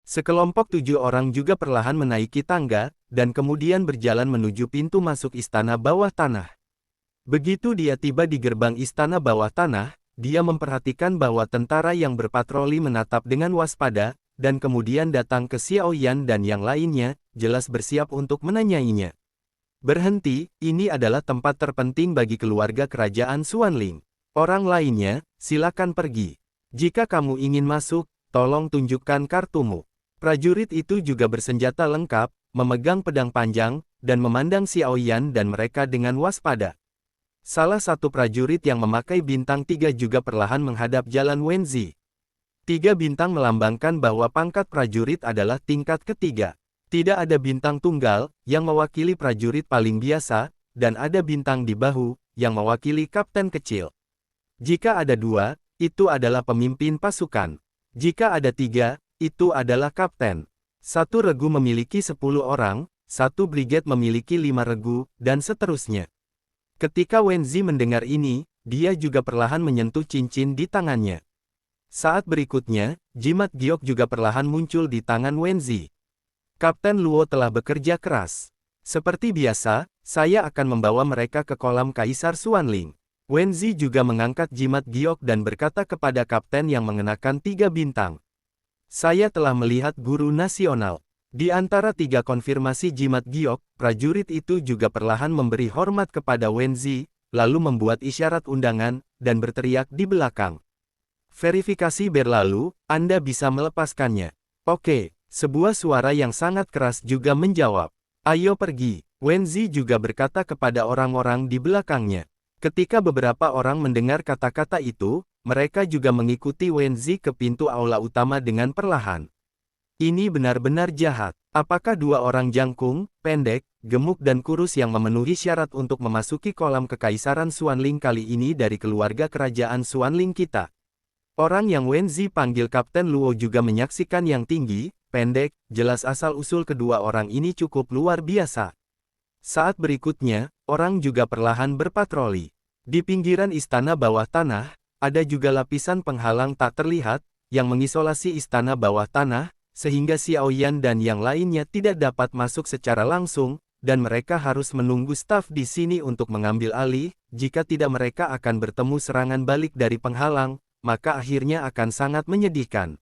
Sekelompok 7 orang juga perlahan menaiki tangga, dan kemudian berjalan menuju pintu masuk istana bawah tanah. Begitu dia tiba di gerbang istana bawah tanah, dia memperhatikan bahwa tentara yang berpatroli menatap dengan waspada, dan kemudian datang ke Xiao Yan dan yang lainnya, jelas bersiap untuk menanyainya. Berhenti, ini adalah tempat terpenting bagi keluarga kerajaan Xuanling. Orang lainnya, silakan pergi. Jika kamu ingin masuk, tolong tunjukkan kartumu. Prajurit itu juga bersenjata lengkap, memegang pedang panjang, dan memandang Xiao Yan dan mereka dengan waspada. Salah satu prajurit yang memakai bintang 3 juga perlahan menghadap jalan Wenzi. 3 bintang melambangkan bahwa pangkat prajurit adalah tingkat ketiga. Tidak ada bintang tunggal, yang mewakili prajurit paling biasa, dan ada bintang di bahu, yang mewakili kapten kecil. Jika ada 2, itu adalah pemimpin pasukan. Jika ada 3, itu adalah kapten. Satu regu memiliki 10 orang, satu brigade memiliki 5 regu, dan seterusnya. Ketika Wenzi mendengar ini, dia juga perlahan menyentuh cincin di tangannya. Saat berikutnya, jimat giok juga perlahan muncul di tangan Wenzi. Kapten Luo telah bekerja keras. Seperti biasa, saya akan membawa mereka ke kolam Kaisar Xuanling. Wenzi juga mengangkat jimat giok dan berkata kepada kapten yang mengenakan 3 bintang. Saya telah melihat guru nasional. Di antara 3 konfirmasi jimat giok, prajurit itu juga perlahan memberi hormat kepada Wenzi, lalu membuat isyarat undangan, dan berteriak di belakang. Verifikasi berlalu, Anda bisa melepaskannya. Oke. Sebuah suara yang sangat keras juga menjawab. Ayo pergi. Wenzi juga berkata kepada orang-orang di belakangnya. Ketika beberapa orang mendengar kata-kata itu, mereka juga mengikuti Wenzi ke pintu aula utama dengan perlahan. Ini benar-benar jahat. Apakah 2 orang jangkung, pendek, gemuk dan kurus yang memenuhi syarat untuk memasuki kolam kekaisaran Xuanling kali ini dari keluarga kerajaan Xuanling kita? Orang yang Wenzi panggil Kapten Luo juga menyaksikan yang tinggi, pendek, jelas asal-usul kedua orang ini cukup luar biasa. Saat berikutnya, orang juga perlahan berpatroli. Di pinggiran istana bawah tanah, ada juga lapisan penghalang tak terlihat, yang mengisolasi istana bawah tanah, sehingga Xiao Yan dan yang lainnya tidak dapat masuk secara langsung, dan mereka harus menunggu staf di sini untuk mengambil alih. Jika tidak mereka akan bertemu serangan balik dari penghalang, maka akhirnya akan sangat menyedihkan.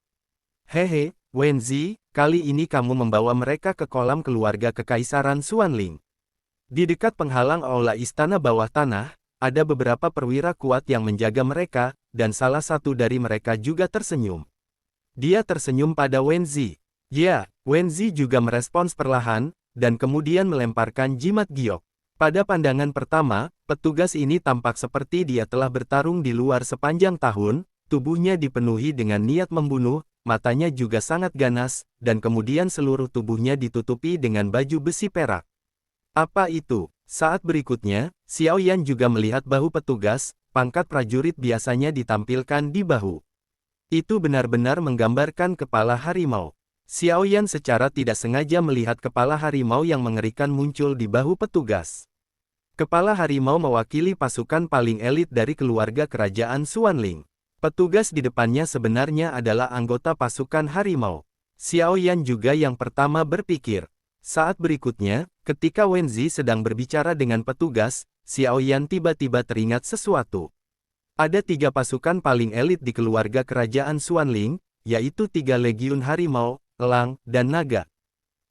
Hehe, Wenzi, kali ini kamu membawa mereka ke kolam keluarga kekaisaran Xuanling. Di dekat penghalang aula istana bawah tanah, ada beberapa perwira kuat yang menjaga mereka, dan salah satu dari mereka juga tersenyum. Dia tersenyum pada Wenzi. Ya, Wenzi juga merespons perlahan, dan kemudian melemparkan jimat giok. Pada pandangan pertama, petugas ini tampak seperti dia telah bertarung di luar sepanjang tahun, tubuhnya dipenuhi dengan niat membunuh, matanya juga sangat ganas, dan kemudian seluruh tubuhnya ditutupi dengan baju besi perak. Apa itu? Saat berikutnya, Xiao Yan juga melihat bahu petugas, pangkat prajurit biasanya ditampilkan di bahu. Itu benar-benar menggambarkan kepala harimau. Xiao Yan secara tidak sengaja melihat kepala harimau yang mengerikan muncul di bahu petugas. Kepala harimau mewakili pasukan paling elit dari keluarga kerajaan Xuanling. Petugas di depannya sebenarnya adalah anggota pasukan harimau. Xiao Yan juga yang pertama berpikir. Saat berikutnya, ketika Wenzi sedang berbicara dengan petugas, Xiao Yan tiba-tiba teringat sesuatu. Ada 3 pasukan paling elit di keluarga kerajaan Xuanling, yaitu 3 legiun harimau, elang, dan naga.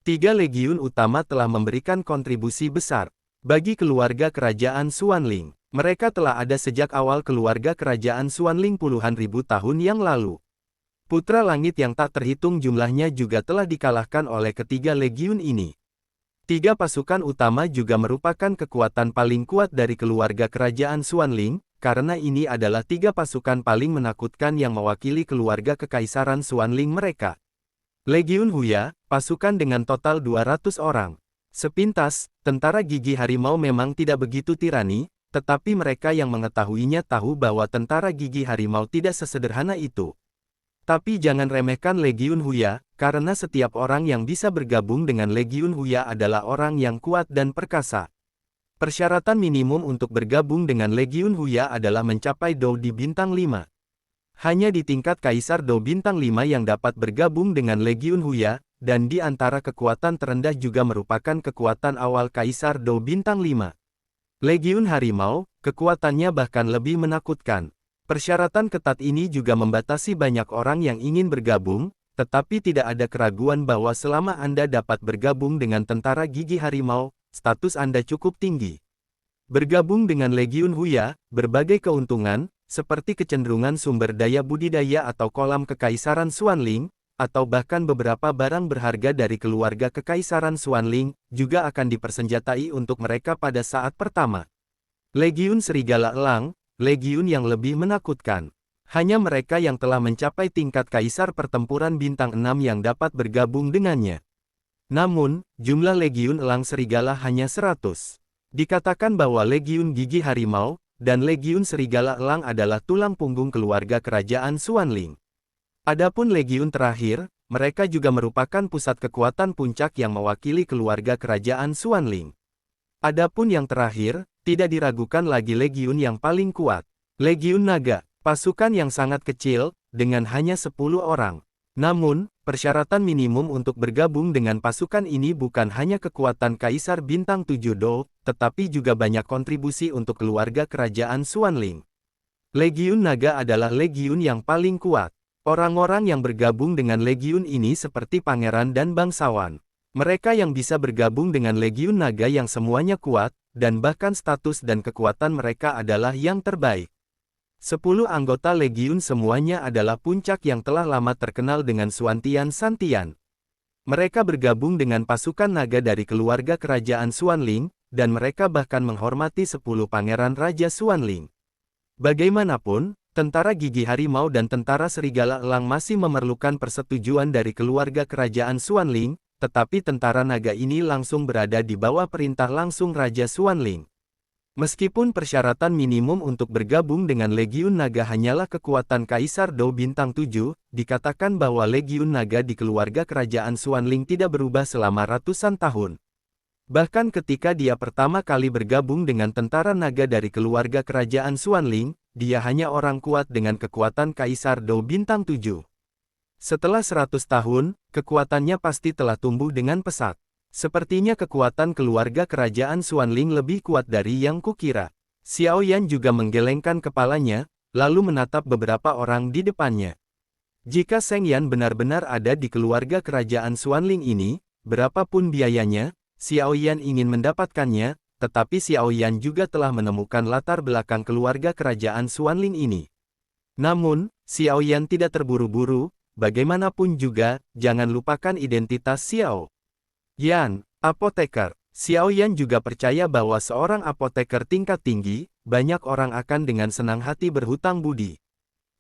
3 legiun utama telah memberikan kontribusi besar bagi keluarga kerajaan Xuanling. Mereka telah ada sejak awal keluarga kerajaan Xuanling puluhan ribu tahun yang lalu. Putra Langit yang tak terhitung jumlahnya juga telah dikalahkan oleh ketiga legiun ini. 3 pasukan utama juga merupakan kekuatan paling kuat dari keluarga kerajaan Xuanling, karena ini adalah 3 pasukan paling menakutkan yang mewakili keluarga kekaisaran Xuanling mereka. Legiun Huya, pasukan dengan total 200 orang. Sepintas, tentara gigi harimau memang tidak begitu tirani, tetapi mereka yang mengetahuinya tahu bahwa tentara gigi harimau tidak sesederhana itu. Tapi jangan remehkan Legiun Huya, karena setiap orang yang bisa bergabung dengan Legiun Huya adalah orang yang kuat dan perkasa. Persyaratan minimum untuk bergabung dengan Legiun Huya adalah mencapai Dou di bintang 5. Hanya di tingkat Kaisar Dou Bintang 5 yang dapat bergabung dengan Legiun Huya, dan di antara kekuatan terendah juga merupakan kekuatan awal Kaisar Dou Bintang 5. Legiun Harimau, kekuatannya bahkan lebih menakutkan. Persyaratan ketat ini juga membatasi banyak orang yang ingin bergabung, tetapi tidak ada keraguan bahwa selama Anda dapat bergabung dengan tentara gigi harimau, status Anda cukup tinggi. Bergabung dengan Legiun Huya, berbagai keuntungan, seperti kecenderungan sumber daya budidaya atau kolam Kekaisaran Xuanling, atau bahkan beberapa barang berharga dari keluarga Kekaisaran Xuanling, juga akan dipersenjatai untuk mereka pada saat pertama. Legiun Serigala Elang, legiun yang lebih menakutkan. Hanya mereka yang telah mencapai tingkat Kaisar Pertempuran Bintang 6 yang dapat bergabung dengannya. Namun, jumlah Legiun Elang Serigala hanya 100. Dikatakan bahwa Legiun Gigi Harimau, dan Legiun Serigala Elang adalah tulang punggung keluarga kerajaan Xuanling. Adapun Legiun terakhir, mereka juga merupakan pusat kekuatan puncak yang mewakili keluarga kerajaan Xuanling. Adapun yang terakhir, tidak diragukan lagi Legiun yang paling kuat. Legiun Naga, pasukan yang sangat kecil, dengan hanya 10 orang. Namun, persyaratan minimum untuk bergabung dengan pasukan ini bukan hanya kekuatan Kaisar Bintang 7 Dou, tetapi juga banyak kontribusi untuk keluarga kerajaan Xuanling. Legiun Naga adalah legiun yang paling kuat. Orang-orang yang bergabung dengan legiun ini seperti pangeran dan bangsawan. Mereka yang bisa bergabung dengan Legiun Naga yang semuanya kuat, dan bahkan status dan kekuatan mereka adalah yang terbaik. 10 anggota Legiun semuanya adalah puncak yang telah lama terkenal dengan Xuantian Santian. Mereka bergabung dengan pasukan naga dari keluarga kerajaan Xuanling, dan mereka bahkan menghormati 10 pangeran Raja Xuanling. Bagaimanapun, tentara gigi harimau dan tentara serigala elang masih memerlukan persetujuan dari keluarga kerajaan Xuanling, tetapi tentara naga ini langsung berada di bawah perintah langsung Raja Xuanling. Meskipun persyaratan minimum untuk bergabung dengan Legiun Naga hanyalah kekuatan Kaisar Dou Bintang 7, dikatakan bahwa Legiun Naga di keluarga kerajaan Xuanling tidak berubah selama ratusan tahun. Bahkan ketika dia pertama kali bergabung dengan tentara naga dari keluarga kerajaan Xuanling, dia hanya orang kuat dengan kekuatan Kaisar Dou Bintang 7. Setelah 100 tahun, kekuatannya pasti telah tumbuh dengan pesat. Sepertinya kekuatan keluarga kerajaan Xuanling lebih kuat dari yang kukira. Xiao Yan juga menggelengkan kepalanya, lalu menatap beberapa orang di depannya. Jika Seng Yan benar-benar ada di keluarga kerajaan Xuanling ini, berapapun biayanya, Xiao Yan ingin mendapatkannya, tetapi Xiao Yan juga telah menemukan latar belakang keluarga kerajaan Xuanling ini. Namun, Xiao Yan tidak terburu-buru, bagaimanapun juga, jangan lupakan identitas Xiao Yan, apoteker. Xiao Yan juga percaya bahwa seorang apoteker tingkat tinggi, banyak orang akan dengan senang hati berhutang budi.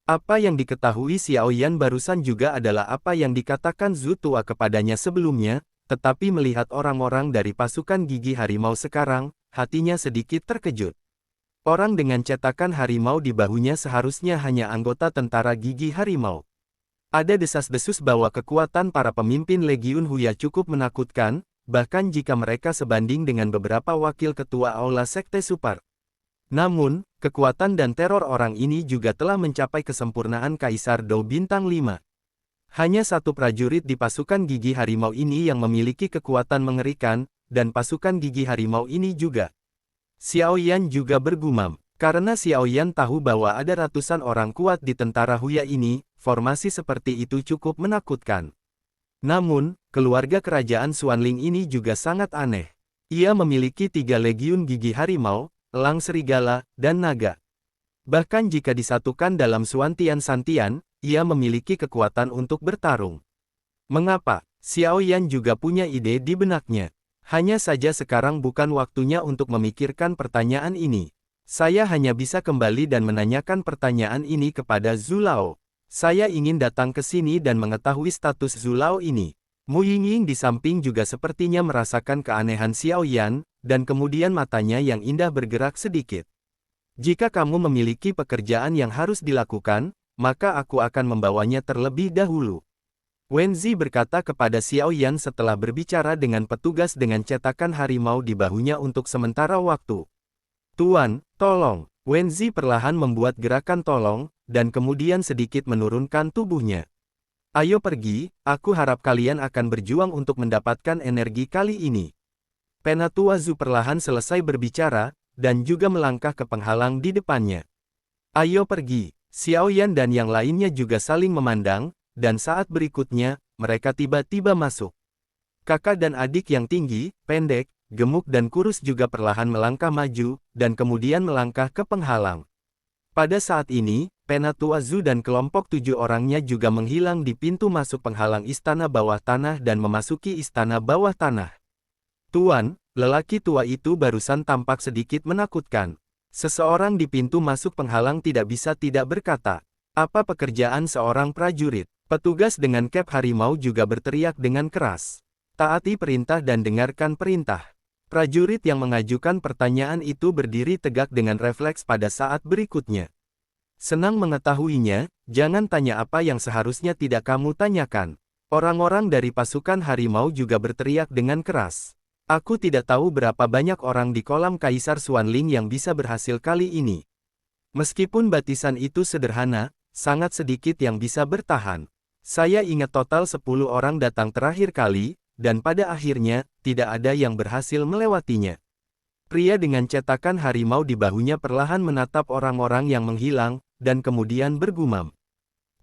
Apa yang diketahui Xiao Yan barusan juga adalah apa yang dikatakan Zhu Tua kepadanya sebelumnya, tetapi melihat orang-orang dari pasukan gigi harimau sekarang, hatinya sedikit terkejut. Orang dengan cetakan harimau di bahunya seharusnya hanya anggota tentara gigi harimau. Ada desas-desus bahwa kekuatan para pemimpin Legiun Huya cukup menakutkan, bahkan jika mereka sebanding dengan beberapa wakil ketua Aula Sekte Super. Namun, kekuatan dan teror orang ini juga telah mencapai kesempurnaan Kaisar Dou Bintang 5. Hanya satu prajurit di pasukan gigi harimau ini yang memiliki kekuatan mengerikan, dan pasukan gigi harimau ini juga. Xiao Yan juga bergumam. Karena Xiao Yan tahu bahwa ada ratusan orang kuat di tentara Huya ini, formasi seperti itu cukup menakutkan. Namun, keluarga kerajaan Xuanling ini juga sangat aneh. Ia memiliki 3 legiun gigi harimau, elang serigala, dan naga. Bahkan jika disatukan dalam Xuantian Santian, ia memiliki kekuatan untuk bertarung. Mengapa? Xiao Yan juga punya ide di benaknya. Hanya saja sekarang bukan waktunya untuk memikirkan pertanyaan ini. Saya hanya bisa kembali dan menanyakan pertanyaan ini kepada Zhu Lao. Saya ingin datang ke sini dan mengetahui status Zhu Lao ini. Mu Yingying di samping juga sepertinya merasakan keanehan Xiao Yan, dan kemudian matanya yang indah bergerak sedikit. Jika kamu memiliki pekerjaan yang harus dilakukan, maka aku akan membawanya terlebih dahulu. Wenzi berkata kepada Xiao Yan setelah berbicara dengan petugas dengan cetakan harimau di bahunya untuk sementara waktu. Tuan, tolong, Wenzi perlahan membuat gerakan tolong, dan kemudian sedikit menurunkan tubuhnya. Ayo pergi, aku harap kalian akan berjuang untuk mendapatkan energi kali ini. Penatua Zhu perlahan selesai berbicara, dan juga melangkah ke penghalang di depannya. Ayo pergi. Xiao Yan dan yang lainnya juga saling memandang, dan saat berikutnya, mereka tiba-tiba masuk. Kakak dan adik yang tinggi, pendek, gemuk dan kurus juga perlahan melangkah maju, dan kemudian melangkah ke penghalang. Pada saat ini, Penatua Zhu dan kelompok 7 orangnya juga menghilang di pintu masuk penghalang istana bawah tanah dan memasuki istana bawah tanah. Tuan, lelaki tua itu barusan tampak sedikit menakutkan. Seseorang di pintu masuk penghalang tidak bisa tidak berkata, apa pekerjaan seorang prajurit? Petugas dengan cap harimau juga berteriak dengan keras. Taati perintah dan dengarkan perintah. Prajurit yang mengajukan pertanyaan itu berdiri tegak dengan refleks pada saat berikutnya. Senang mengetahuinya, jangan tanya apa yang seharusnya tidak kamu tanyakan. Orang-orang dari pasukan harimau juga berteriak dengan keras. Aku tidak tahu berapa banyak orang di kolam Kaisar Xuanling yang bisa berhasil kali ini. Meskipun batisan itu sederhana, sangat sedikit yang bisa bertahan. Saya ingat total 10 orang datang terakhir kali, dan pada akhirnya, tidak ada yang berhasil melewatinya. Pria dengan cetakan harimau di bahunya perlahan menatap orang-orang yang menghilang, dan kemudian bergumam.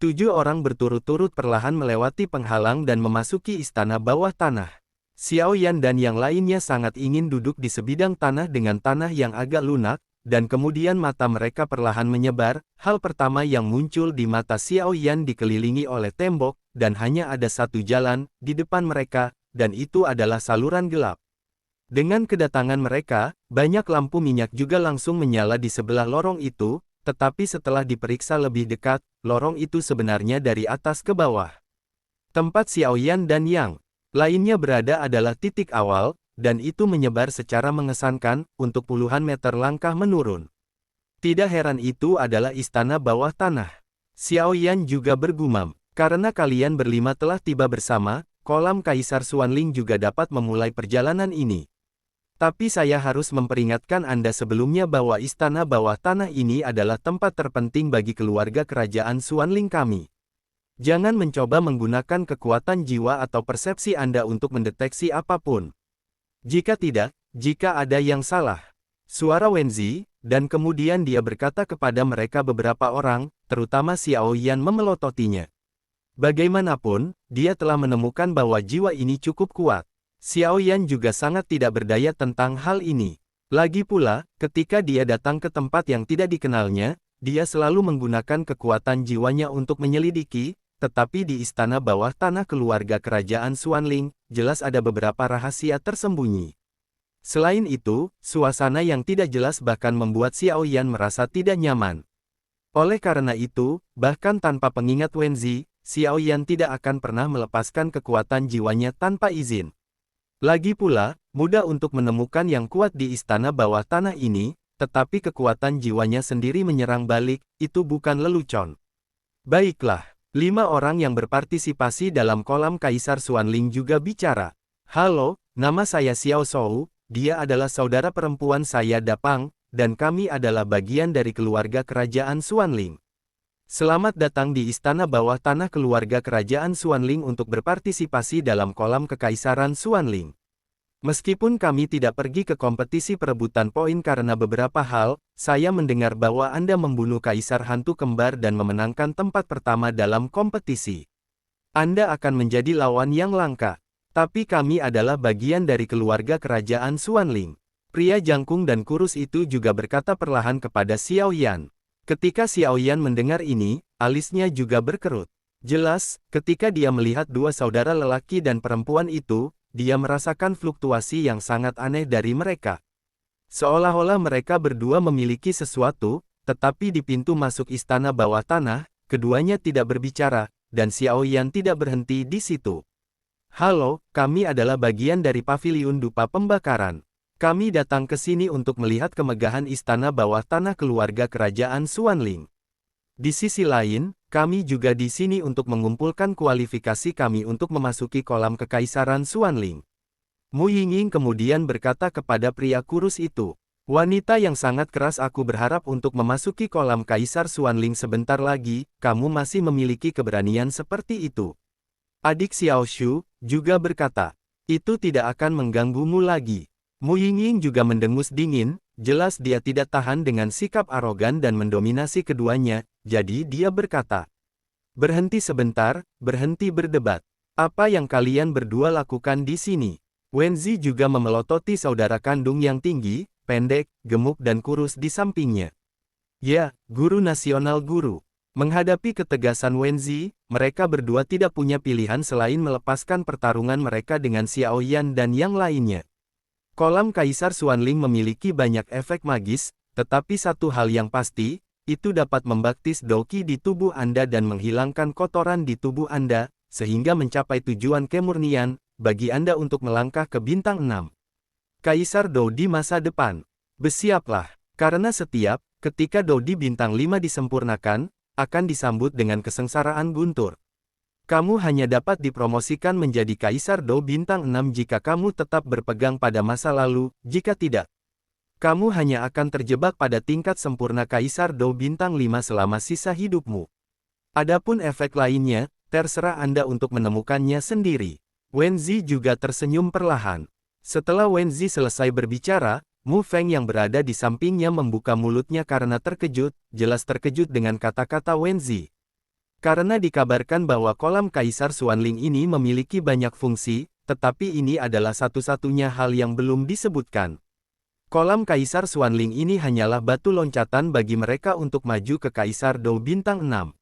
7 orang berturut-turut perlahan melewati penghalang dan memasuki istana bawah tanah. Xiao Yan dan yang lainnya sangat ingin duduk di sebidang tanah dengan tanah yang agak lunak, dan kemudian mata mereka perlahan menyebar. Hal pertama yang muncul di mata Xiao Yan dikelilingi oleh tembok, dan hanya ada satu jalan di depan mereka, dan itu adalah saluran gelap. Dengan kedatangan mereka, banyak lampu minyak juga langsung menyala di sebelah lorong itu, tetapi setelah diperiksa lebih dekat, lorong itu sebenarnya dari atas ke bawah. Tempat Xiao Yan dan yang lainnya berada adalah titik awal, dan itu menyebar secara mengesankan, untuk puluhan meter langkah menurun. Tidak heran itu adalah istana bawah tanah. Xiao Yan juga bergumam, karena kalian berlima telah tiba bersama, kolam Kaisar Xuanling juga dapat memulai perjalanan ini. Tapi saya harus memperingatkan Anda sebelumnya bahwa istana bawah tanah ini adalah tempat terpenting bagi keluarga kerajaan Xuanling kami. Jangan mencoba menggunakan kekuatan jiwa atau persepsi Anda untuk mendeteksi apapun. Jika tidak, jika ada yang salah. Suara Wenzi, dan kemudian dia berkata kepada mereka beberapa orang, terutama Xiao Yan memelototinya. Bagaimanapun, dia telah menemukan bahwa jiwa ini cukup kuat. Xiao Yan juga sangat tidak berdaya tentang hal ini. Lagi pula, ketika dia datang ke tempat yang tidak dikenalnya, dia selalu menggunakan kekuatan jiwanya untuk menyelidiki, tetapi di istana bawah tanah keluarga kerajaan Xuanling, jelas ada beberapa rahasia tersembunyi. Selain itu, suasana yang tidak jelas bahkan membuat Xiao Yan merasa tidak nyaman. Oleh karena itu, bahkan tanpa pengingat Wenzi, Xiao Yan tidak akan pernah melepaskan kekuatan jiwanya tanpa izin. Lagi pula, mudah untuk menemukan yang kuat di istana bawah tanah ini, tetapi kekuatan jiwanya sendiri menyerang balik, itu bukan lelucon. Baiklah, 5 orang yang berpartisipasi dalam kolam Kaisar Xuanling juga bicara. Halo, nama saya Xiao Shou, dia adalah saudara perempuan saya Dapang, dan kami adalah bagian dari keluarga kerajaan Xuanling. Selamat datang di istana bawah tanah keluarga kerajaan Xuanling untuk berpartisipasi dalam kolam kekaisaran Xuanling. Meskipun kami tidak pergi ke kompetisi perebutan poin karena beberapa hal, saya mendengar bahwa Anda membunuh kaisar hantu kembar dan memenangkan tempat pertama dalam kompetisi. Anda akan menjadi lawan yang langka. Tapi kami adalah bagian dari keluarga kerajaan Xuanling. Pria jangkung dan kurus itu juga berkata perlahan kepada Xiao Yan. Ketika Xiao Yan mendengar ini, alisnya juga berkerut. Jelas, ketika dia melihat 2 saudara lelaki dan perempuan itu, dia merasakan fluktuasi yang sangat aneh dari mereka. Seolah-olah mereka berdua memiliki sesuatu, tetapi di pintu masuk istana bawah tanah, keduanya tidak berbicara, dan Xiao Yan tidak berhenti di situ. Halo, kami adalah bagian dari paviliun dupa pembakaran. Kami datang ke sini untuk melihat kemegahan istana bawah tanah keluarga kerajaan Xuanling. Di sisi lain, kami juga di sini untuk mengumpulkan kualifikasi kami untuk memasuki kolam kekaisaran Xuanling. Mu Yingying kemudian berkata kepada pria kurus itu, Wanita yang sangat keras, aku berharap untuk memasuki kolam Kaisar Xuanling sebentar lagi, kamu masih memiliki keberanian seperti itu. Adik Xiao Shu juga berkata, itu tidak akan mengganggumu lagi. Mu Yingying juga mendengus dingin, jelas dia tidak tahan dengan sikap arogan dan mendominasi keduanya, jadi dia berkata, berhenti sebentar, berhenti berdebat. Apa yang kalian berdua lakukan di sini? Wenzi juga memelototi saudara kandung yang tinggi, pendek, gemuk dan kurus di sampingnya. Ya, guru nasional guru. Menghadapi ketegasan Wenzi, mereka berdua tidak punya pilihan selain melepaskan pertarungan mereka dengan Xiao Yan dan yang lainnya. Kolam Kaisar Xuanling memiliki banyak efek magis, tetapi satu hal yang pasti, itu dapat membaptis Doqi di tubuh Anda dan menghilangkan kotoran di tubuh Anda, sehingga mencapai tujuan kemurnian, bagi Anda untuk melangkah ke bintang 6. Kaisar Dou di masa depan. Bersiaplah, karena ketika Dou di bintang 5 disempurnakan, akan disambut dengan kesengsaraan guntur. Kamu hanya dapat dipromosikan menjadi Kaisar Dou bintang 6 jika kamu tetap berpegang pada masa lalu, jika tidak, kamu hanya akan terjebak pada tingkat sempurna Kaisar Dou bintang 5 selama sisa hidupmu. Adapun efek lainnya, terserah Anda untuk menemukannya sendiri. Wenzi juga tersenyum perlahan. Setelah Wenzi selesai berbicara, Mu Feng yang berada di sampingnya membuka mulutnya karena terkejut, jelas terkejut dengan kata-kata Wenzi. Karena dikabarkan bahwa kolam Kaisar Xuanling ini memiliki banyak fungsi, tetapi ini adalah satu-satunya hal yang belum disebutkan. Kolam Kaisar Xuanling ini hanyalah batu loncatan bagi mereka untuk maju ke Kaisar Dou bintang 6.